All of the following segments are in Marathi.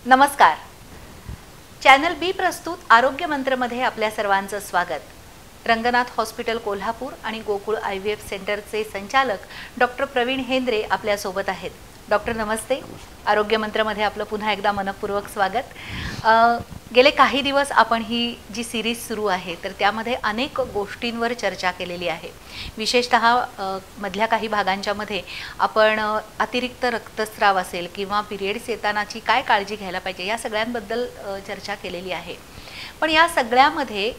नमस्कार. चॅनल बी प्रस्तुत आरोग्य मंत्रमध्ये आपल्या सर्वांचं स्वागत. रंगनाथ हॉस्पिटल कोल्हापूर आणि गोकुळ IVF सेंटरचे संचालक डॉक्टर प्रवीण हेंद्रे आपल्या सोबत आहेत. डॉक्टर नमस्ते. आरोग्य मंत्रमध्ये आपलं पुन्हा एकदा मनपूर्वक स्वागत. गेले काही दिवस आपण ही जी सिरीज सुरू आहे तर त्यामध्ये अनेक गोष्टींवर चर्चा केलेली आहे. विशेषतः मधल्या काही भागांच्या मध्ये आपण अतिरिक्त रक्तस्राव असेल किंवा पिरियड्स येतानाची काय काळजी घ्यायला पाहिजे या सगळ्यांबद्दल चर्चा केलेली आहे. पण या सगळ्यामध्ये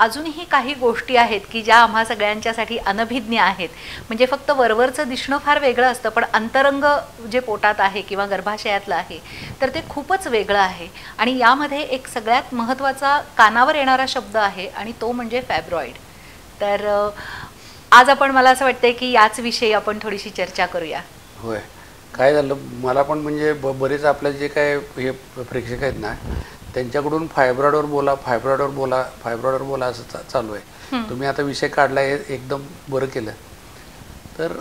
अजूनही काही गोष्टी आहेत की ज्या आम्हा सगळ्यांच्यासाठी अनभिज्ञ आहेत. म्हणजे फक्त वरवरचं दिसणं फार वेगळं असतं, पण अंतरंग जे पोटात आहे किंवा गर्भाशयातलं आहे तर ते खूपच वेगळं आहे. आणि यामध्ये एक सगळ्यात महत्त्वाचा कानावर येणारा शब्द आहे आणि तो म्हणजे फायब्रॉइड. तर आज आपण मला असं वाटतंय की याच विषयी आपण थोडीशी चर्चा करूया. होय, काय झालं मला पण म्हणजे बरेच आपले जे काय हे प्रेक्षक आहेत ना त्यांच्याकडून फायब्रॉइडवर बोला असं चालू आहे. तुम्ही आता विषय काढला आहे, एकदम बरं केलं. तर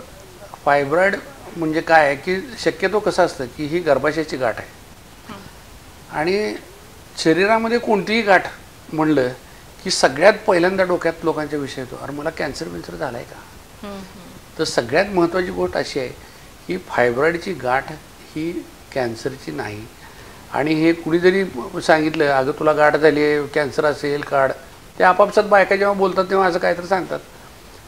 फायब्रॉइड म्हणजे काय आहे की शक्यतो कसं असतं की ही गर्भाशयाची गाठ आहे आणि शरीरामध्ये कोणतीही गाठ म्हणलं की सगळ्यात पहिल्यांदा डोक्यात लोकांच्या विषय येतो, अरे मला कॅन्सर झाला आहे का. तर सगळ्यात महत्त्वाची गोष्ट अशी आहे की फायब्रॉइडची गाठ ही कॅन्सरची नाही. आणि हे कुणी जरी सांगितलं अगं तुला गाठ झाली आहे, कॅन्सर असेल काढ, ते आपापसात बायका जेव्हा बोलतात तेव्हा असं काहीतरी सांगतात.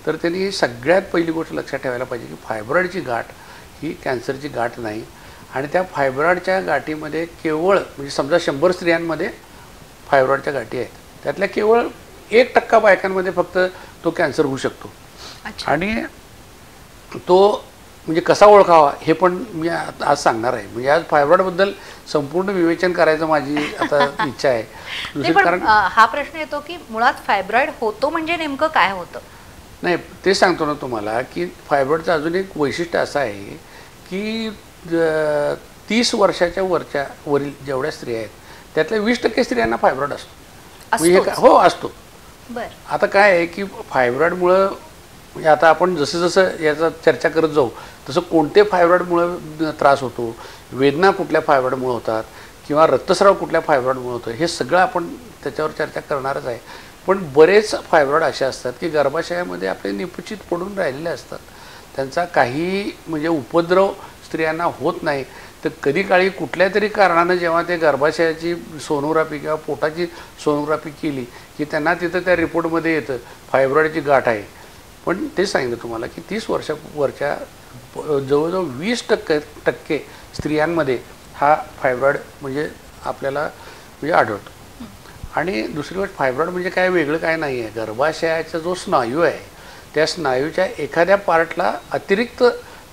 तर त्यांनी सगळ्यात पहिली गोष्ट लक्षात ठेवायला पाहिजे की फायब्रॉइडची गाठ ही कॅन्सरची गाठ नाही. आणि त्या फायब्रॉइडच्या गाठीमध्ये केवळ म्हणजे समजा 100 स्त्रियांमध्ये फायब्रॉइडच्या गाठी आहेत, त्यातल्या केवळ 1% बायकांमध्ये फक्त तो कॅन्सर होऊ शकतो. आणि तो म्हणजे कसा ओळखावा हे पण मी आज सांगणार आहे. म्हणजे आज फायब्रॉइडबद्दल संपूर्ण विवेचन करायचं माझी आता इच्छा आहे. दुसरं कारण हा प्रश्न येतो की मुळात फायब्रॉइड होतो म्हणजे नेमकं काय होतं. नाही ते सांगतो ना तुम्हाला की फायब्रॉइडचं अजून एक वैशिष्ट्य असं आहे की 30 वर्षाच्या वरील जेवढ्या स्त्रिया आहेत त्यातल्या 20% स्त्रियांना फायब्रॉइड असतो. म्हणजे हो असतो. बरं, आता काय आहे की फायब्रॉइडमुळं म्हणजे आता आपण जसं जसं याचा चर्चा करत जाऊ तसं कोणते फायब्रॉइडमुळं त्रास होतो, वेदना कुठल्या फायब्रॉइडमुळे होतात किंवा रक्तस्राव कुठल्या फायब्रॉइडमुळे होतं, हे सगळं आपण त्याच्यावर चर्चा करणारच आहे. पण बरेच फायब्रॉइड असे असतात की गर्भाशयामध्ये आपले निपचित पडून राहिलेले असतात. त्यांचा काही म्हणजे उपद्रव स्त्रियांना होत नाही. तर कधी काळी कुठल्या तरी कारणानं जेव्हा ते गर्भाशयाची सोनोग्राफी किंवा पोटाची सोनोग्राफी केली की त्यांना तिथं त्या रिपोर्टमध्ये येतं फायब्रॉइडची गाठ आहे. पण ते सांगितलं तुम्हाला की 30 वर्षावरच्या जवळजवळ 20% स्त्रियांमध्ये हा फायब्रॉइड म्हणजे आपल्याला म्हणजे आढळतो. आणि दुसरी गोष्ट फायब्रॉइड म्हणजे काय वेगळं काय नाही आहे, गर्भाशयाचा जो स्नायू आहे त्या स्नायूच्या एखाद्या पार्टला अतिरिक्त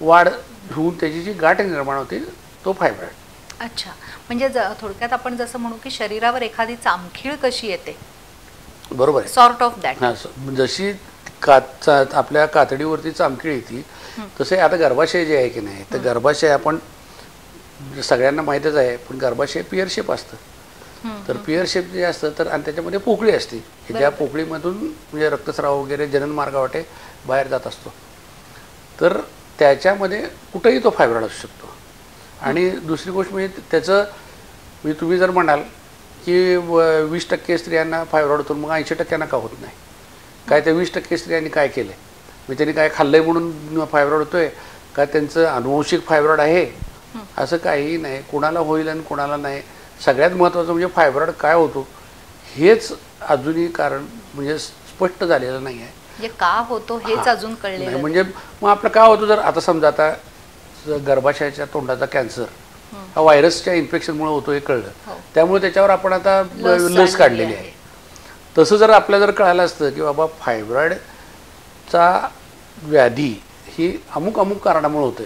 वाढ होऊन त्याची जी गाठ निर्माण होते तो फायब्रॉइड. अच्छा, म्हणजे थोडक्यात आपण जसं म्हणू की शरीरावर एखादी चामखीळ कशी येते, बरोबर आहे, सॉर्ट ऑफ दॅट. हां, जशी आपल्या कातडीवरती चामखीळ येते तसे आता गर्भाशय जे आहे की नाही, तर गर्भाशय आपण सगळ्यांना माहीतच आहे, पण गर्भाशय पिअर शेप असतं. तर पिअर शेप जे असतं तर आणि त्याच्यामध्ये पोकळी असते, ज्या पोकळीमधून म्हणजे रक्तस्राव वगैरे जननमार्गावाटे बाहेर जात असतो. तर त्याच्यामध्ये कुठंही तो फायब्रॉइड असू शकतो. आणि दुसरी गोष्ट म्हणजे त्याचं म्हणजे तुम्ही जर म्हणाल की 20% स्त्रियांना फायब्रॉइड होतो, मग 80% का होत नाही. काय त्या 20% स्त्रियांनी काय केलं आहे, म्हणजे त्यांनी काय खाल्लं आहे म्हणून फायब्रॉइड होतो आहे का, त्यांचं अनुवंशिक फायब्रॉइड आहे, असं काहीही नाही. कोणाला होईल आणि कोणाला नाही. सगळ्यात महत्त्वाचं म्हणजे फायब्रॉइड काय होतो हेच अजूनही कारण म्हणजे स्पष्ट झालेलं नाही आहे. म्हणजे का होतो हेच अजून कळलेलं नाही. म्हणजे मग आपलं काय होतं, जर आता समजा आता गर्भाशयाच्या तोंडाचा कॅन्सर हा व्हायरसच्या इन्फेक्शनमुळे होतो हे कळलं, त्यामुळे त्याच्यावर आपण आता लस काढलेली आहे. तसं जर आपल्याला जर कळालं असतं की बाबा फायब्रॉइडचा व्याधी ही अमुक कारणामुळे होते,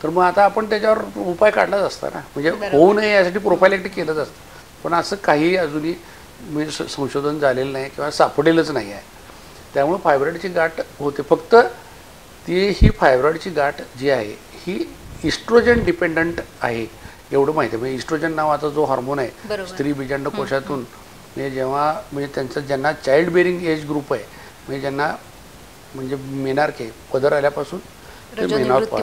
तर मग आता आपण त्याच्यावर उपाय काढलाच असता ना. म्हणजे होऊ नये यासाठी प्रोफायलेक्टिक केलंच असतं. पण असं काही अजूनही म्हणजे संशोधन झालेलं नाही किंवा सापडेलच नाही आहे. त्यामुळे फायब्रॉइडची गाठ होते. फक्त ही फायब्रॉइडची गाठ जी आहे ही इस्ट्रोजन डिपेंडंट आहे एवढं माहिती आहे. म्हणजे इस्ट्रोजन नावाचा जो हार्मोन आहे स्त्री बीजांड कोशातून म्हणजे जेव्हा म्हणजे त्यांचं ज्यांना चाइल्ड बेरिंग एज ग्रुप आहे, म्हणजे ज्यांना म्हणजे मेनार्के पदर आल्यापासून ते मेनॉपॉज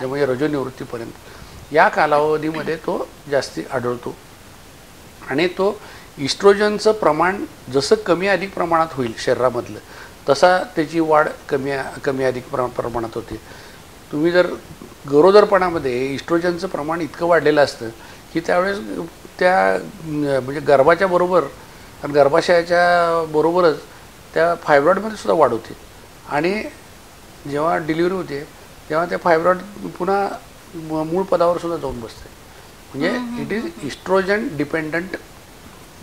म्हणजे रजोनिवृत्तीपर्यंत या कालावधीमध्ये तो जास्ती आढळतो आणि तो इस्ट्रोजनचं प्रमाण जसं कमी अधिक प्रमाणात होईल शरीरामधलं तसा त्याची वाढ कमी अधिक प्रमाणात होते. तुम्ही जर गरोदरपणामध्ये इस्ट्रोजनचं प्रमाण इतकं वाढलेलं असतं की त्यावेळेस त्या म्हणजे गर्भाच्या बरोबर आणि गर्भाशयाच्या बरोबरच त्या फायब्रॉइडमध्ये सुद्धा वाढ होते आणि जेव्हा डिलिव्हरी होते तेव्हा त्या फायब्रॉइड पुन्हा मूळ पदावर सुद्धा जाऊन बसते. म्हणजे इट इज इस्ट्रोजन डिपेंडंट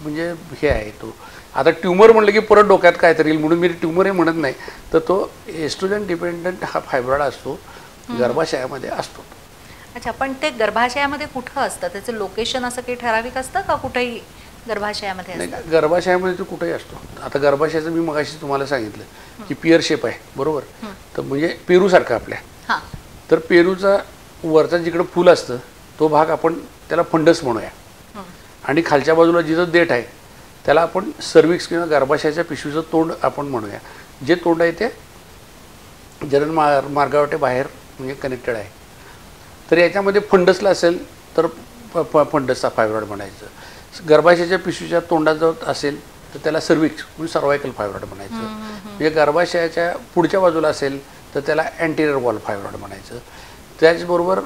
म्हणजे हे आहे तो. आता ट्यूमर म्हणलं की परत डोक्यात काय तरी म्हणून मी ट्यूमर हे म्हणत नाही, तर तो एस्ट्रोजन डिपेंडंट हा फायब्रॉइड असतो, गर्भाशयामध्ये असतो. अच्छा, पण ते गर्भाशयामध्ये कुठं असतं? त्याचं लोकेशन असं काही ठराविक असतं का कुठेही गर्भाशयामध्ये? नाही, गर्भाशयामध्ये तो कुठेही असतो. आता गर्भाशयाचं मी मगाशी तुम्हाला सांगितलं की पियर शेप आहे बरोबर, तर म्हणजे पेरूसारखं आपल्या. तर पेरूचा वरचा जिकडं फूल असतं तो भाग आपण त्याला फंडस म्हणूया आणि खालच्या बाजूला जिथं देठ आहे त्याला आपण सर्विक्स किंवा गर्भाशयाच्या पिशवीचं तोंड आपण म्हणूया. जे तोंड आहे ते जनन मार्गावाटे बाहेर म्हणजे कनेक्टेड आहे. तर याच्यामध्ये फंडसला असेल तर फंडसचा फायब्रॉइड म्हणायचं. गर्भाशयाच्या पिशवीच्या तोंडाजवळ असेल तर त्याला सर्विक्स म्हणजे सर्वायकल फायब्रॉइड म्हणायचं. म्हणजे गर्भाशयाच्या पुढच्या बाजूला असेल तर त्याला अँटेरियर वॉल फायब्रॉइड म्हणायचं. त्याचबरोबर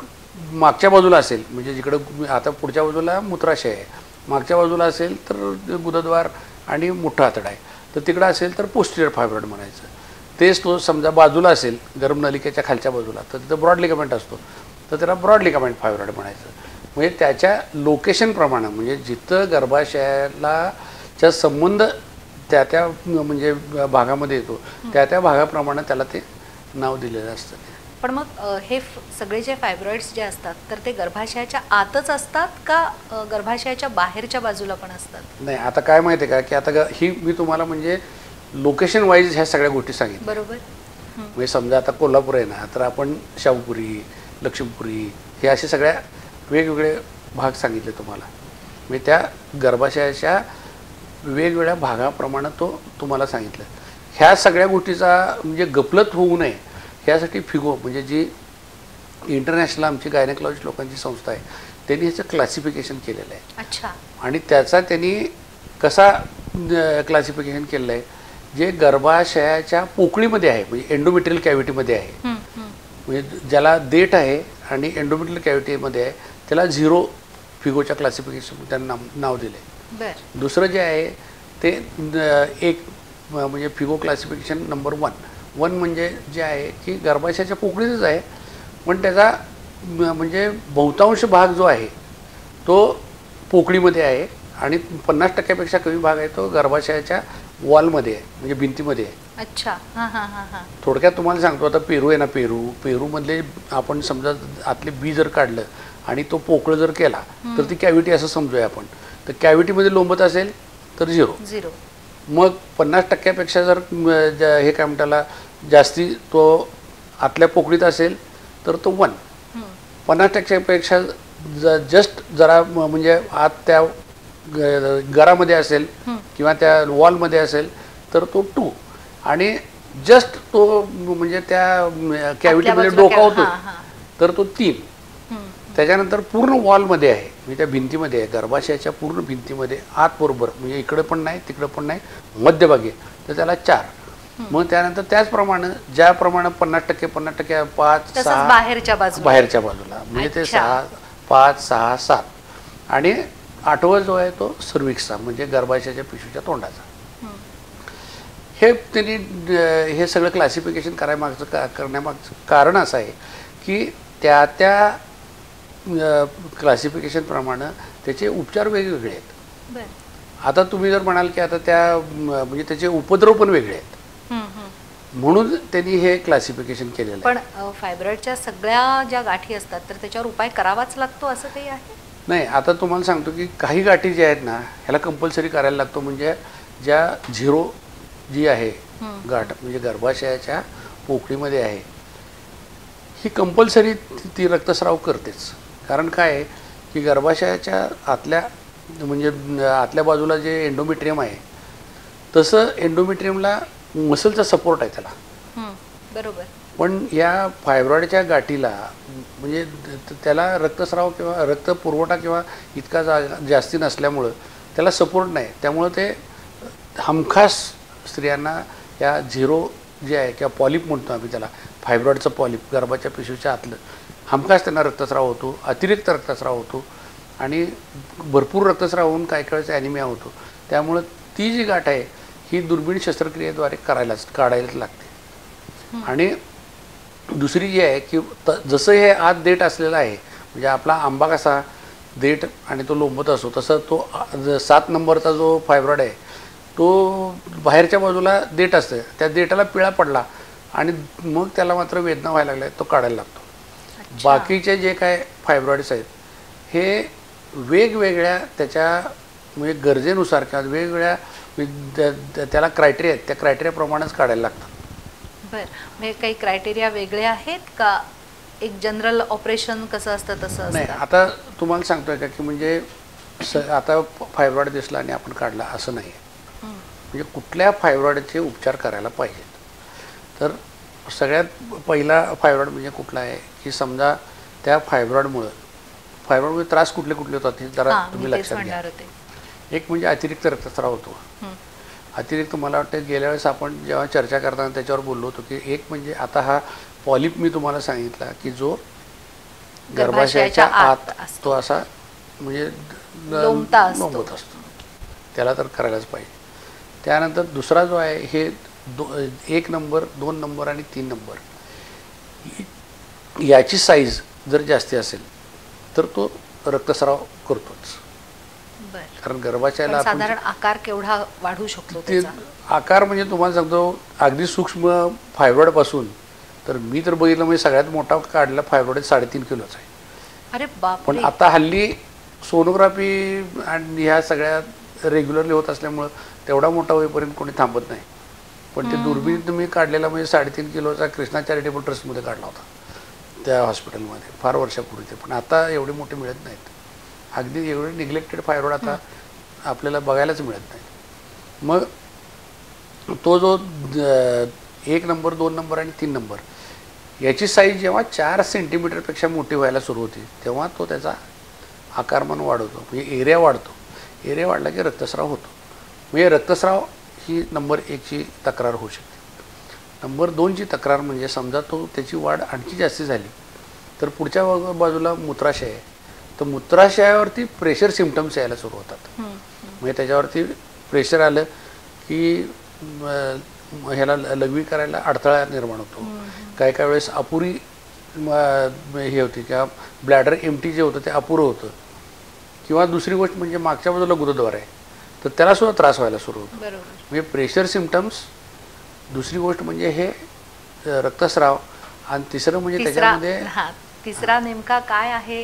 मागच्या बाजूला असेल म्हणजे जिकडं आता पुढच्या बाजूला मूत्राशय आहे, मागच्या बाजूला असेल तर गुदद्वार आणि मोठा आतडा आहे, तर तिकडं असेल तर पोस्टिरियर फायब्रॉइड म्हणायचं. तेच तो समजा बाजूला असेल गर्भनलिकेच्या खालच्या बाजूला तर तिथं ब्रॉड लिगामेंट असतो तर त्याला ब्रॉड लिगामेंट फायब्रॉइड म्हणायचं. म्हणजे त्याच्या लोकेशनप्रमाणे म्हणजे जिथं गर्भाशयाला संबंध त्या म्हणजे भागामध्ये येतो त्या भागाप्रमाणे त्याला ते नाव दिलेलं असतं. पण मग हे सगळे जे फायब्रॉइड्स जे असतात तर ते गर्भाशयाच्या आतच असतात का गर्भाशयाच्या बाहेरच्या बाजूला पण असतात? नाही, आता काय माहिती आहे का की आता ही मी तुम्हाला म्हणजे लोकेशन वाईज ह्या सगळ्या गोष्टी सांगितल्या बरोबर. म्हणजे समजा आता कोल्हापूर आहे ना तर आपण शाहूपुरी, लक्ष्मीपुरी हे असे सगळ्या वेगवेगळे भाग सांगितले तुम्हाला. म्हणजे त्या गर्भाशयाच्या वेगवेगळ्या भागाप्रमाणे तो तुम्हाला सांगितलं. ह्या सगळ्या गोष्टीचा म्हणजे गफलत होऊ नये ह्यासाठी फिगो म्हणजे जी इंटरनॅशनल आमची गायनेकॉलॉजिस्ट लोकांची संस्था आहे त्यांनी ह्याचं क्लासिफिकेशन केलेलं आहे. अच्छा. आणि त्याचा त्यांनी कसा क्लासिफिकेशन केलेलं आहे, जे गर्भाशयाच्या पोकळीमध्ये आहे म्हणजे एंडोमेट्रियल कॅव्हिटीमध्ये आहे म्हणजे ज्याला देठ आहे आणि एंडोमेट्रियल कॅव्हिटीमध्ये आहे त्याला 0 फिगोच्या क्लासिफिकेशन त्यांना नाव दिलं आहे. दुसरं जे आहे ते एक म्हणजे फिगो क्लासिफिकेशन नंबर 1 म्हणजे जे आहे की गर्भाशयाच्या पोकळीतच आहे पण त्याचा म्हणजे बहुतांश भाग जो आहे तो पोकळीमध्ये आहे आणि 50% कमी भाग आहे तो गर्भाशयाच्या वॉलमध्ये आहे म्हणजे भिंतीमध्ये आहे. अच्छा. हां हां हां हां. थोडक्यात तुम्हाला सांगतो, आता पेरू आहे ना, पेरूमधले आपण समजा आतले बी जर काढलं आणि तो पोकळ जर केला तर ती कॅव्हिटी असं समजूया आपण. तर कॅव्हिटीमध्ये लोंबत असेल तर 0. मग 50% जर हे काय म्हणताला जास्ती तो आतल्या पोकळीत असेल तर तो 1. 50% जस्ट जरा म्हणजे आत त्या घरामध्ये असेल किंवा त्या वॉलमध्ये असेल तर तो 2 आणि जस्ट तो म्हणजे त्या कॅव्हिटीमध्ये डोका होतो तर तो 3. त्याच्यानंतर पूर्ण वॉलमध्ये आहे म्हणजे त्या भिंतीमध्ये आहे गर्भाशयाच्या पूर्ण भिंतीमध्ये आत बरोबर म्हणजे इकडे पण नाही तिकडे पण नाही मध्यभागी तर त्याला 4. मग त्यानंतर त्याचप्रमाणे ज्याप्रमाणे 50% 5 6 बाहेरच्या बाजूला म्हणजे ते 6 5 6 7 आणि 8वा जो आहे तो सर्विक्सचा म्हणजे गर्भाशयाच्या पिशवीच्या तोंडाचा. हे त्यांनी हे सगळं क्लासिफिकेशन करण्यामागचं कारण असं आहे की त्या क्लासिफिकेशनप्रमाणे त्याचे उपचार वेगवेगळे आहेत. आता तुम्ही जर म्हणाल की आता त्या म्हणजे त्याचे उपद्रव पण वेगळे आहेत म्हणून त्यांनी हे क्लासिफिकेशन केलेलं आहे. पण फायब्रॉइडच्या सगळ्या ज्या गाठी असतात तर त्याच्यावर उपाय करावाच लागतो असं काही आहे? नाही, आता तुम्हाला सांगतो की काही गाठी ज्या आहेत ना ह्याला कंपल्सरी करायला लागतो. म्हणजे ज्या 0 जी आहे गाठ म्हणजे गर्भाशयाच्या पोकळीमध्ये आहे ही कंपल्सरी ती रक्तस्राव करतेच. कारण काय आहे की गर्भाशयाच्या आतल्या म्हणजे आतल्या बाजूला जे एंडोमेट्रियम आहे तसं एंडोमेट्रियमला मसलचा सपोर्ट आहे त्याला. बरोबर. पण या फायब्रॉइडच्या गाठीला म्हणजे त्याला रक्तस्राव किंवा रक्तपुरवठा किंवा इतका जास्ती नसल्यामुळं त्याला सपोर्ट नाही, त्यामुळं ते हमखास स्त्रियांना या झिरो जे आहे किंवा पॉलिप म्हणतो आम्ही त्याला, फायब्रॉइडचं पॉलिप गर्भाच्या पिशवीच्या आतलं, हमखास त्यांना रक्तस्राव होतो, अतिरिक्त रक्तस्राव होतो आणि भरपूर रक्तस्राव होऊन काही वेळेस ॲनिमिया होतो. त्यामुळं ती जी गाठ आहे ही दुर्बीण शस्त्रक्रियेद्वारे काढायलाच लागते. आणि दुसरी जी आहे की जसं हे आत देठ असलेलं आहे, म्हणजे आपला आंबा कसा देठ आणि तो लोंबत असतो, तसं तो 7 नंबरचा जो फायब्रॉइड आहे तो बाहेरच्या बाजूला देठ असतं, त्या देठाला पिळा पडला आणि मग त्याला मात्र वेदना व्हायला लागल्या, तो काढायला लागतो. बाकीचे जे काय फायब्रॉइड्स आहेत हे वेगवेगळ्या त्याच्या म्हणजे गरजेनुसार किंवा वेगवेगळ्या त्याला क्रायटेरिया आहेत, त्या क्रायटेरियाप्रमाणेच काढायला लागतात. बरं, म्हणजे काही क्रायटेरिया वेगळे आहेत का? एक जनरल ऑपरेशन कसं असतं तसं नाही. आता तुम्हाला सांगतोय का की म्हणजे आता फायब्रॉइड दिसला आणि आपण काढला असं नाही आहे. म्हणजे कुठल्या फायब्रॉइडचे उपचार करायला पाहिजेत. तर सगळ्यात पहिला फायब्रॉइड म्हणजे कुठला आहे की समजा त्या फायब्रॉइडमुळे त्रास कुठले होतात हे जरा तुम्ही लक्षात घ्या. एक म्हणजे अतिरिक्त रक्तस्राव होतो. अतिरिक्त मला वाटतं गेल्या वेळेस आपण जेव्हा चर्चा करताना त्याच्यावर बोललो होतो की एक म्हणजे आता हा पॉलिप मी तुम्हाला सांगितला की जो गर्भाशयाच्या आत तो असा म्हणजे लोंबत असतो, त्याला तर करायलाच पाहिजे. त्यानंतर दुसरा जो आहे हे 1 नंबर 2 नंबर आणि 3 नंबर याची साईज जर जास्ती असेल तर तो रक्तस्राव करतोच. कारण गर्भाशयाला साधारण आकार केवढा वाढू शकतो ते आकार म्हणजे तुम्हाला सांगतो अगदी सूक्ष्म फायब्रॉइड पासून तर मी तर बघितलं म्हणजे सगळ्यात मोठा काढलेला फायब्रॉइड 3.5 किलोचा आहे. अरे बाप. पण आता हल्ली सोनोग्राफी आणि ह्या सगळ्या रेग्युलरली होत असल्यामुळं तेवढा मोठा होईपर्यंत कोणी थांबत नाही. पण ते दुर्बीण तुम्ही काढलेला म्हणजे 3.5 किलोचा कृष्णा चॅरिटेबल ट्रस्टमध्ये काढला होता त्या हॉस्पिटलमध्ये फार वर्षापूर्वी. ते पण आता एवढे मोठे मिळत नाहीत. अगदी एवढे निग्लेक्टेड फायब्रॉइड आता आपल्याला बघायलाच मिळत नाही. मग तो जो 1 नंबर 2 नंबर आणि 3 नंबर याची साईज जेव्हा 4 सेंटीमीटरपेक्षा मोठी व्हायला सुरू होती तेव्हा तो त्याचा आकारमान वाढवतो, म्हणजे एरिया वाढतो. एरिया वाढला की रक्तस्राव होतो. म्हणजे रक्तस्राव ही नंबर 1ची तक्रार होऊ शकते. नंबर 2ची तक्रार म्हणजे समजा तो त्याची वाढ आणखी जास्ती झाली तर पुढच्या बाजूला मूत्राशय आहे, तर मूत्राशयावरती प्रेशर सिम्पटम्स यायला सुरू होतात. म्हणजे त्याच्यावरती प्रेशर आलं की ह्याला लघवी करायला अडथळा निर्माण होतो. काही वेळेस अपुरी हे होती किंवा ब्लॅडर एम्प्टी जे होतं ते अपुरं होतं. किंवा दुसरी गोष्ट म्हणजे मागच्या बाजूला गुरुद्वार आहे तर त्याला सुद्धा त्रास व्हायला सुरू होतो. म्हणजे प्रेशर सिम्पटम्स, दुसरी गोष्ट म्हणजे हे रक्तस्राव आणि तिसरं म्हणजे त्याच्यामध्ये तिसरा नेमका काय आहे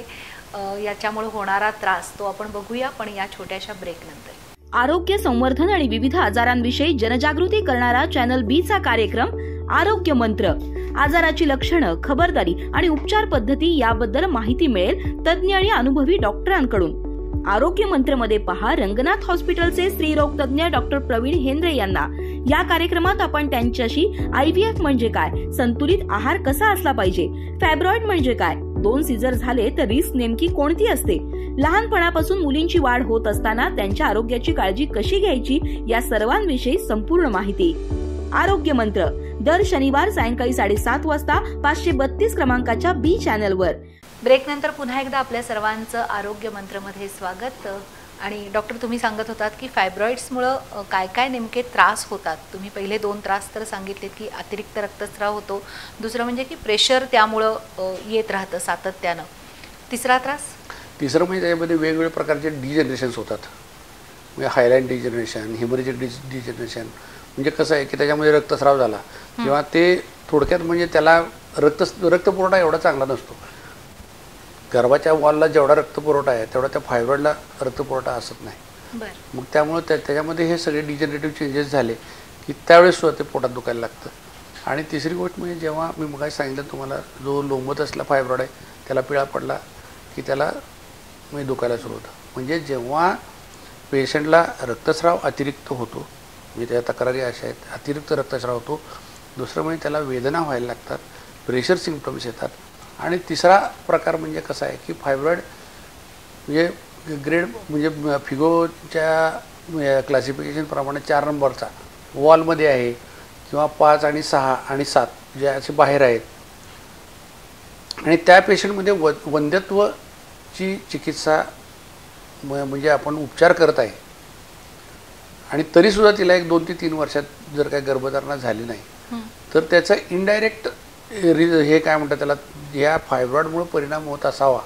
याच्यामुळे होणारा त्रास तो आपण बघूया पण या छोट्याशा ब्रेक नंतर. आरोग्य संवर्धन आणि विविध आजारांविषयी जनजागृती करणारा चॅनल बी चा कार्यक्रम आरोग्य मंत्र. आजाराची लक्षणं, खबरदारी आणि उपचार पद्धती याबद्दल माहिती मिळेल तज्ज्ञ आणि अनुभवी डॉक्टरांकडून. आरोग्य मंत्र मध्ये पहा रंगनाथ हॉस्पिटलचे स्त्रीरोग तज्ज्ञ डॉक्टर प्रवीण हेंद्रे यांना. या कार्यक्रमात आपण त्यांच्याशी IVF म्हणजे काय, संतुलित आहार कसा असला पाहिजे, फायब्रॉइड म्हणजे काय, 2 सीझर झाले तर रिस्क नेमकी कोणती असते, लहानपणापासून मुलींची वाढ होत असताना त्यांच्या आरोग्याची काळजी कशी घ्यायची या सर्वांविषयी संपूर्ण माहिती. आरोग्य मंत्र दर शनिवार सायंकाळी 7:30 वाजता 532 क्रमांकाच्या बी चॅनलवर. ब्रेक नंतर पुन्हा एकदा आपल्या सर्वांचं आरोग्य मंत्रमध्ये स्वागत. आणि डॉक्टर तुम्ही सांगत होतात की फायब्रॉइड्समुळं काय काय नेमके त्रास होतात. तुम्ही पहिले 2 त्रास तर सांगितलेत की अतिरिक्त रक्तस्राव होतो, दुसरं म्हणजे की प्रेशर त्यामुळं येत राहतं सातत्यानं. तिसरा तिसरं म्हणजे त्याच्यामध्ये वेगवेगळ्या प्रकारचे डिजनरेशन्स होतात. म्हणजे हायलाईन डिजनरेशन, हेमरेजिक डिजनरेशन. म्हणजे कसं आहे की त्याच्यामध्ये रक्तस्राव झाला किंवा ते थोडक्यात म्हणजे त्याला रक्तपुरवठा एवढा चांगला नसतो. गर्भाच्या वॉलला जेवढा रक्तपुरवठा आहे तेवढा त्या फायब्रॉइडला रक्तपुरवठा असत नाही. मग त्यामुळे त्याच्यामध्ये हे सगळे डिजनरेटिव्ह चेंजेस झाले की त्यावेळेस सुद्धा ते पोटात दुखायला लागतं. आणि तिसरी गोष्ट म्हणजे जेव्हा मी मग सांगितलं तुम्हाला जो लोंबत असला फायब्रॉइड आहे त्याला पिळा पडला की त्याला म्हणजे दुखायला सुरू होतं. म्हणजे जेव्हा पेशंटला रक्तस्राव अतिरिक्त होतो, म्हणजे त्या तक्रारी अशा आहेत, अतिरिक्त रक्तस्राव होतो. दुसरं म्हणजे त्याला वेदना व्हायला लागतात, प्रेशर सिम्पटम्स येतात आणि तिसरा प्रकार म्हणजे कसा आहे की फायब्रॉइड म्हणजे ग्रेड म्हणजे फिगोच्या क्लासिफिकेशनप्रमाणे 4 नंबरचा वॉलमध्ये आहे किंवा 5 आणि 6 आणि 7 जे असे बाहेर आहेत आणि त्या पेशंटमध्ये वंध्यत्वची चिकित्सा म्हणजे आपण उपचार करत आहे आणि तरीसुद्धा तिला 1, 2 ते 3 वर्षात जर काही गर्भधारणा झाली नाही तर त्याचा इनडायरेक्ट हे काय म्हणतात त्याला या फायब्रॉइडमुळे परिणाम होत असावा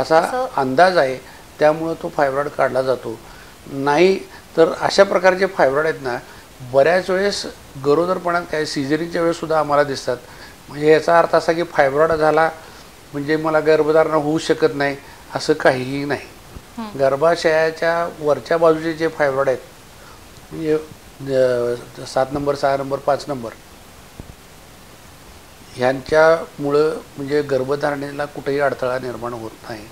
असा अंदाज आहे. त्यामुळं तो फायब्रॉइड काढला जातो. नाही तर अशा प्रकारचे फायब्रॉइड आहेत ना बऱ्याच वेळेस गरोदरपणात काय सिझेरिनच्या वेळेससुद्धा आम्हाला दिसतात. म्हणजे याचा अर्थ असा की फायब्रॉइड झाला म्हणजे मला गर्भधारणा होऊ शकत नाही असं काहीही नाही. गर्भाशयाच्या वरच्या बाजूचे जे फायब्रॉइड आहेत म्हणजे 7 नंबर 6 नंबर 5 नंबर ह्यांच्यामुळं म्हणजे गर्भधारणेला कुठेही अडथळा निर्माण होत नाही.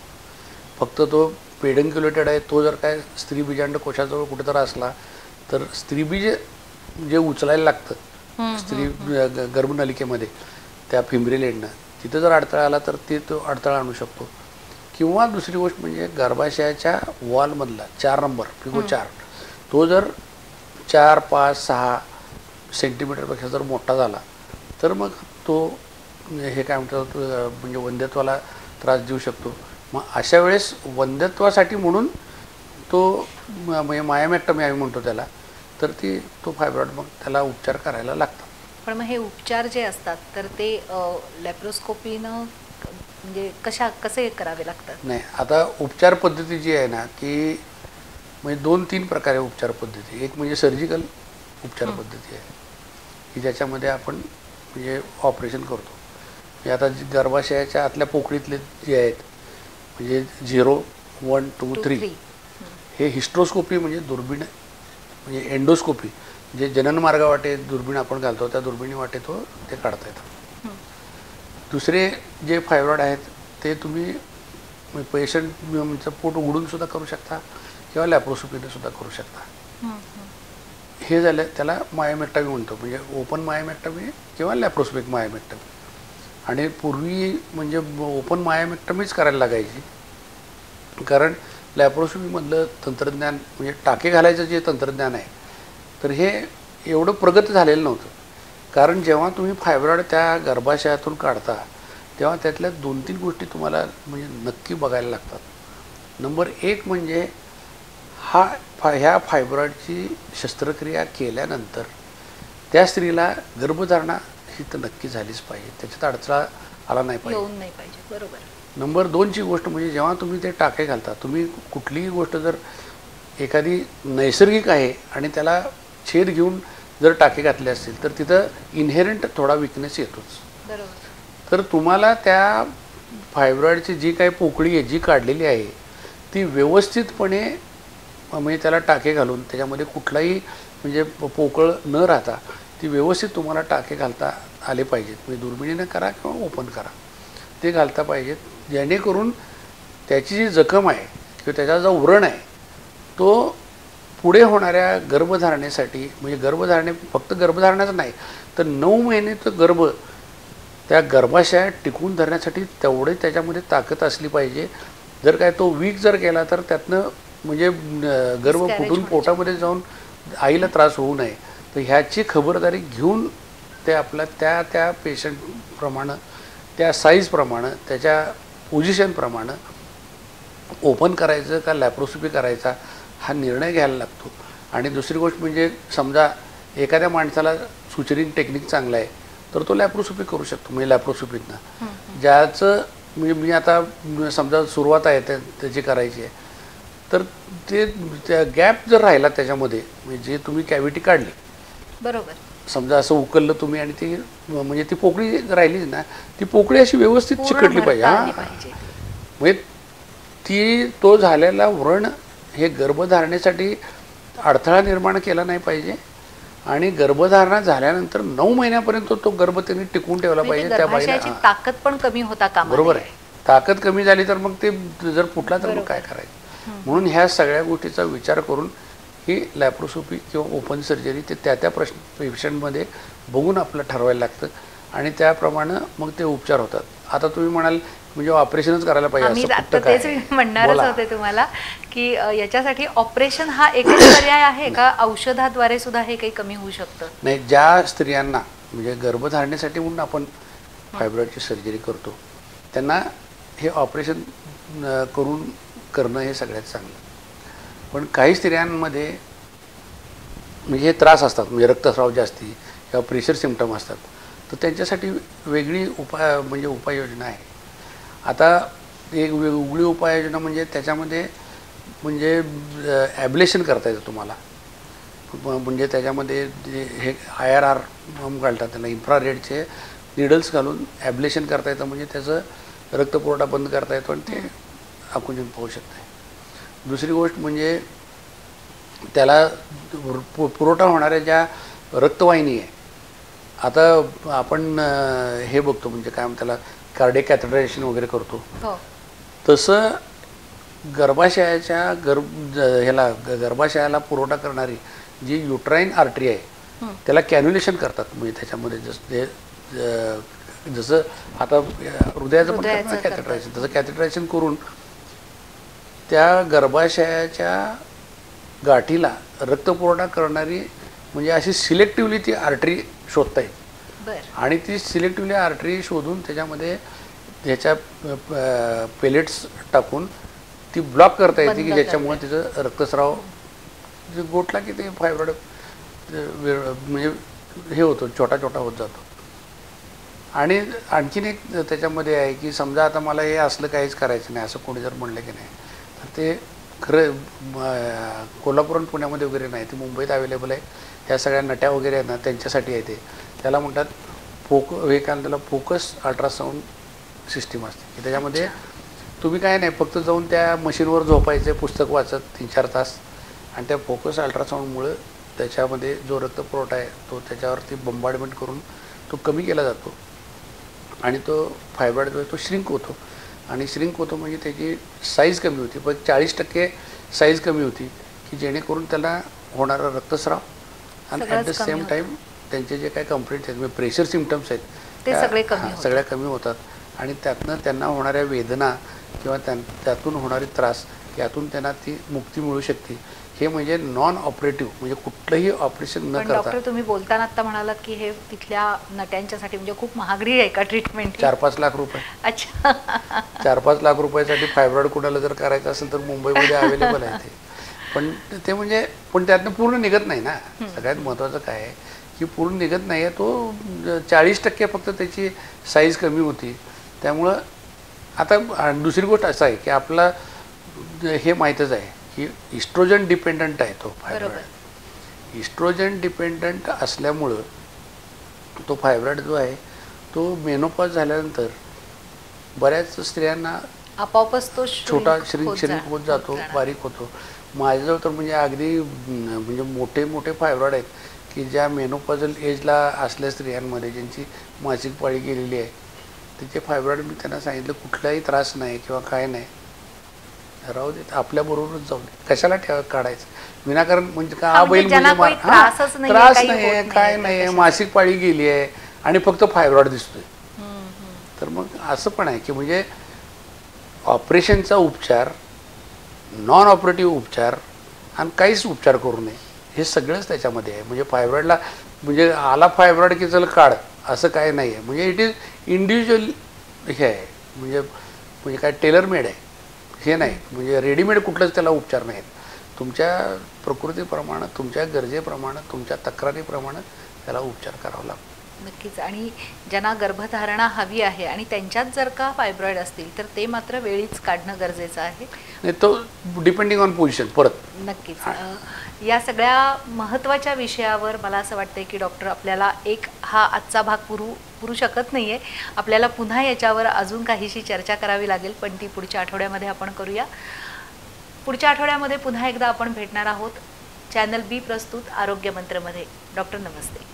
फक्त तो पेडन्क्युलेटेड आहे तो जर काय स्त्रीबीजांड कोशाजवळ कुठेतरी असला तर स्त्रीबीज जे उचलायला लागतं स्त्री गर्भनलिकेमध्ये त्या फिमरेल एंडनं तिथं जर अडथळा आला तर ते तो अडथळा आणू शकतो. किंवा दुसरी गोष्ट म्हणजे गर्भाशयाच्या वॉलमधला 4 नंबर फिगो 4 तो जर 4, 5, 6 सेंटीमीटरपेक्षा जर मोठा झाला तर मग तो हे काय म्हणतात म्हणजे वंध्यत्वाला त्रास देऊ शकतो. मग अशा वेळेस वंध्यत्वासाठी म्हणून तो म्हणजे मायामेक्टमी आम्ही म्हणतो त्याला तर तो फायब्रॉइड मग त्याला उपचार करायला लागतात. पण मग हे उपचार जे असतात तर ते लॅप्रोस्कोपीनं म्हणजे कसे करावे लागतात? नाही आता उपचार पद्धती जी आहे ना की म्हणजे 2-3 प्रकारे उपचार पद्धती. एक म्हणजे सर्जिकल उपचार पद्धती आहे की ज्याच्यामध्ये आपण म्हणजे ऑपरेशन करतो. म्हणजे आता गर्भाशयाच्या आतल्या पोकळीतले जे आहेत म्हणजे 0, 1, 2, 3 हे हिस्ट्रोस्कोपी म्हणजे दुर्बीण म्हणजे एंडोस्कोपी जे जननमार्ग वाटे दुर्बीण आपण घालतो त्या दुर्बिणी वाटे ते काढता येतं. दुसरे जे फायब्रॉइड आहेत ते तुम्ही पेशंटचं पोट उघडून सुद्धा करू शकता किंवा लॅप्रोस्कोपीने सुद्धा करू शकता. हे झालं त्याला मायोमेक्टमी म्हणतो म्हणजे ओपन मायोमेक्टमी किंवा लॅप्रोस्कोपिक मायोमेक्टमी. आणि पूर्वी म्हणजे ओपन मायोमेक्टमीच करायला लागायची कारण लॅप्रोस्कोपीमधलं तंत्रज्ञान म्हणजे टाके घालायचं जे तंत्रज्ञान आहे तर हे एवढं प्रगत झालेलं नव्हतं. कारण जेव्हा तुम्ही फायब्रॉइड त्या गर्भाशयातून काढता तेव्हा त्यातल्या 2-3 गोष्टी तुम्हाला म्हणजे नक्की बघायला लागतात. नंबर 1 म्हणजे ह्या फायब्रॉइडची शस्त्रक्रिया केल्यानंतर त्या स्त्रीला गर्भधारणा ही तर नक्की झालीच पाहिजे त्याच्यात अडथळा आला नाही पाहिजे. बरोबर. नंबर 2ची गोष्ट म्हणजे जेव्हा तुम्ही ते टाके घालता तुम्ही कुठलीही गोष्ट जर एखादी नैसर्गिक आहे आणि त्याला छेद घेऊन जर टाके घातले असतील तर तिथं इनहेरंट थोडा विकनेस येतोच. बरोबर. तर तुम्हाला त्या फायब्रॉइडची जी काही पोकळी आहे जी काढलेली आहे ती व्यवस्थितपणे म्हणजे त्याला टाके घालून त्याच्यामध्ये कुठलाही म्हणजे पोकळ न राहता ती व्यवस्थित तुम्हाला टाके घालता आले पाहिजेत. म्हणजे दुर्बिणीनं करा किंवा ओपन करा ते घालता पाहिजेत जेणेकरून त्याची जी जखम आहे किंवा त्याचा जो व्रण आहे तो पुढे होणाऱ्या गर्भधारणेसाठी म्हणजे फक्त गर्भधारणाच नाही तर 9 महिन्याचं गर्भ त्या गर्भाशयात टिकून धरण्यासाठी तेवढे त्याच्यामध्ये ताकद असली पाहिजे. जर काय तो वीक जर केला तर त्यातनं म्हणजे गर्भ फुटून पोटामध्ये जाऊन आईला त्रास होऊ नये. तर ह्याची खबरदारी घेऊन ते आपल्या त्या पेशंटप्रमाणे त्या साईजप्रमाणे त्याच्या पोझिशनप्रमाणे ओपन करायचं का लॅप्रोस्कोपी करायचा हा निर्णय घ्यायला लागतो. आणि दुसरी गोष्ट म्हणजे समजा एखाद्या माणसाला सुचरिंग टेक्निक चांगला आहे तर तो लॅप्रोस्कोपी करू शकतो. म्हणजे लॅप्रोस्कोपीतनं ज्याचं म्हणजे मी आता समजा सुरुवात आहे त्याची करायची आहे तर त्या गॅप जर राहिला त्याच्यामध्ये म्हणजे जे तुम्ही कॅव्हिटी काढली बरोबर समजा असं उकललं तुम्ही आणि ती म्हणजे ती पोकळी राहिलीच ना ती पोकळी अशी व्यवस्थित चिकटली पाहिजे. म्हणजे तो झालेला व्रण हे गर्भधारणेसाठी अडथळा निर्माण केला नाही पाहिजे आणि गर्भधारणा झाल्यानंतर 9 महिन्यापर्यंत तो गर्भ त्यांनी टिकून ठेवला पाहिजे. त्या बाईला ताकद पण कमी होता कामा नये. बरोबर आहे. ताकद कमी झाली तर मग ते जर फुटला तर मग काय करायचं. म्हणून ह्या सगळ्या गोष्टीचा विचार करून ही लॅप्रोस्कोपी किंवा ओपन सर्जरी ते त्या पेशंटमध्ये बघून आपलं ठरवायला लागतं आणि त्याप्रमाणे मग ते उपचार होतात. आता तुम्ही म्हणाल म्हणजे ऑपरेशनच करायला पाहिजे आम्ही असं आता कुठं काय तेच आहे? म्हणणारच बोला. होते तुम्हाला की याच्यासाठी ऑपरेशन हा एकच पर्याय आहे का औषधाद्वारे सुद्धा हे काही कमी होऊ शकतं? नाही, ज्या स्त्रियांना म्हणजे गर्भधारणेसाठी म्हणून आपण फायब्रॉइडची सर्जरी करतो त्यांना हे ऑपरेशन करणं हे सगळ्यात चांगलं. पण काही स्त्रियांमध्ये म्हणजे हे त्रास असतात, म्हणजे रक्तस्राव जास्ती किंवा प्रेशर सिम्पटम असतात, तर त्यांच्यासाठी वेगळी उपाययोजना आहे. आता एक वेगळी उपाययोजना म्हणजे त्याच्यामध्ये म्हणजे ॲब्लेशन करता येतं तुम्हाला. म्हणजे त्याच्यामध्ये जे हे IRR घालतात, त्याला इन्फ्रारेडचे निडल्स घालून ॲब्लेशन करता येतं, म्हणजे त्याचं रक्तपुरवठा बंद करता येतो आणि ते आकुंचन पाहू शकते. दुसरी गोष्ट म्हणजे त्याला पुरवठा होणाऱ्या ज्या रक्तवाहिनी आहे, आता आपण हे बघतो म्हणजे काय म्हणतात त्याला कार्डियक कॅथेटरायझेशन वगैरे करतो, तसं गर्भाशयाला पुरवठा करणारी जी युट्राईन आर्टरी आहे त्याला कॅन्युलेशन करतात. म्हणजे त्याच्यामध्ये जसं आता हृदयाचं पण कॅथेटरायझेशन, तसं कॅथेटरायझेशन करून त्या गर्भाशयाच्या गाठीला रक्तपुरवठा करणारी म्हणजे अशी सिलेक्टिव्हली ती आर्टरी शोधता येईल. आणि ती सिलेक्टिव्हली आर्टरी शोधून त्याच्यामध्ये ह्याच्या पेलेट्स टाकून ती ब्लॉक करता येते की ज्याच्यामुळे तिचं रक्तस्राव गोठला की ते फायब्रॉइड म्हणजे हे होतो, छोटा छोटा होत जातो. आणि आणखीन एक त्याच्यामध्ये आहे की समजा आता मला हे असलं काहीच करायचं नाही असं कोणी जर म्हणलं की नाही, तर ते खरं कोल्हापूर आणि पुण्यामध्ये वगैरे नाही, ते मुंबईत अवेलेबल आहे. ह्या सगळ्या नट्या वगैरे आहेत ना त्यांच्यासाठी आहे ते. त्याला म्हणतात हे काय त्याला फोकस अल्ट्रासाऊंड सिस्टीम असते की त्याच्यामध्ये तुम्ही काय नाही फक्त जाऊन त्या मशीनवर झोपायचे पुस्तक वाचत 3-4 तास, आणि त्या फोकस अल्ट्रासाऊंडमुळं त्याच्यामध्ये जो रक्तपुरवठा आहे तो त्याच्यावरती बंबार्डमेंट करून तो कमी केला जातो आणि तो फायब्रॉइड जो आहे तो श्रिंक होतो. आणि श्रिंक होतो म्हणजे त्याची साईज कमी होती, पण 40% साईज कमी होती की जेणेकरून त्याला होणारा रक्तस्राव आणि ॲट द सेम टाईम त्यांचे जे काही कंप्लेंट्स आहेत म्हणजे प्रेशर सिम्पटम्स आहेत ते सगळ्या कमी होतात. आणि त्यातनं त्यांना होणाऱ्या वेदना किंवा त्यातून होणारी त्रास यातून त्यांना ती मुक्ती मिळू शकते. हे म्हणजे नॉन ऑपरेटिव्ह म्हणजे कुठलंही ऑपरेशन न करता. डॉक्टर तुम्ही बोलताना आता म्हणालात की हे तिथल्या नट्यांच्यासाठी म्हणजे खूप महागडी आहे का ट्रीटमेंट? 4-5 लाख रुपये. अच्छा. 4-5 लाख रुपयासाठी फायब्रॉइड कुणाला जर करायचं असेल तर मुंबईमध्ये अवेलेबल आहे ते. पण ते म्हणजे पण त्यातनं पूर्ण निघत नाही ना. सगळ्यात महत्त्वाचं काय आहे की पूर्ण निघत नाही आहे, तो 40% फक्त त्याची साईज कमी होती. त्यामुळं आता दुसरी गोष्ट असं आहे की आपला हे माहीतच आहे की इस्ट्रोजन डिपेंडंट आहे तो फायब्रॉइड. इस्ट्रोजन डिपेंडंट असल्यामुळं तो फायब्रॉइड जो आहे तो मेनोपॉज झाल्यानंतर बऱ्याच स्त्रियांना आपोआपच तो छोटा श्रिंक होत जातो, बारीक होतो. माझ्याजवळ तर म्हणजे अगदी म्हणजे मोठे मोठे फायब्रॉइड आहेत की ज्या मेनोपॉजल एजला असल्या स्त्रियांमध्ये ज्यांची मासिक पाळी गेलेली आहे त्याचे फायब्रॉइड मी त्यांना सांगितलं कुठलाही त्रास नाही किंवा काय नाही, राहू देत आपल्याबरोबरच जाऊ दे, कशाला काढायचं विनाकारण. म्हणजे का बैल म्हणजे त्रास नाही काय नाही, मासिक पाळी गेली आहे आणि फक्त फायब्रॉइड दिसतोय. तर मग असं पण आहे की म्हणजे ऑपरेशनचा उपचार, नॉन ऑपरेटिव्ह उपचार आणि काहीच उपचार करू नये हे सगळंच त्याच्यामध्ये आहे. म्हणजे फायब्रॉइडला म्हणजे आला फायब्रॉइड की चल काढ असं काय नाही आहे. म्हणजे इट इज इंडिव्हिज्युअल हे आहे, म्हणजे काय टेलर मेड आहे हे नाही. म्हणजे रेडीमेड कुठलंच त्याला उपचार नाहीत. तुमच्या प्रकृतीप्रमाणे, तुमच्या गरजेप्रमाणे, तुमच्या तक्रारीप्रमाणे त्याला उपचार करावा लागतो. नक्कीच. आणि ज्यांना गर्भधारणा हवी आहे आणि त्यांच्यात जर का फायब्रॉइड असतील तर ते मात्र वेळीच काढणं गरजेचं आहे. नाही तो डिपेंडिंग ऑन पोझिशन परत. नक्कीच. या सगळ्या महत्त्वाच्या विषयावर मला असं वाटतं की डॉक्टर आपल्याला हा आजचा भाग पुरू शकत नाही आहे. आपल्याला पुन्हा याच्यावर अजून काहीशी चर्चा करावी लागेल, पण ती पुढच्या आठवड्यामध्ये आपण करूया. पुढच्या आठवड्यामध्ये पुन्हा एकदा आपण भेटणार आहोत चॅनल B प्रस्तुत आरोग्य मंत्रमध्ये. डॉक्टर नमस्ते.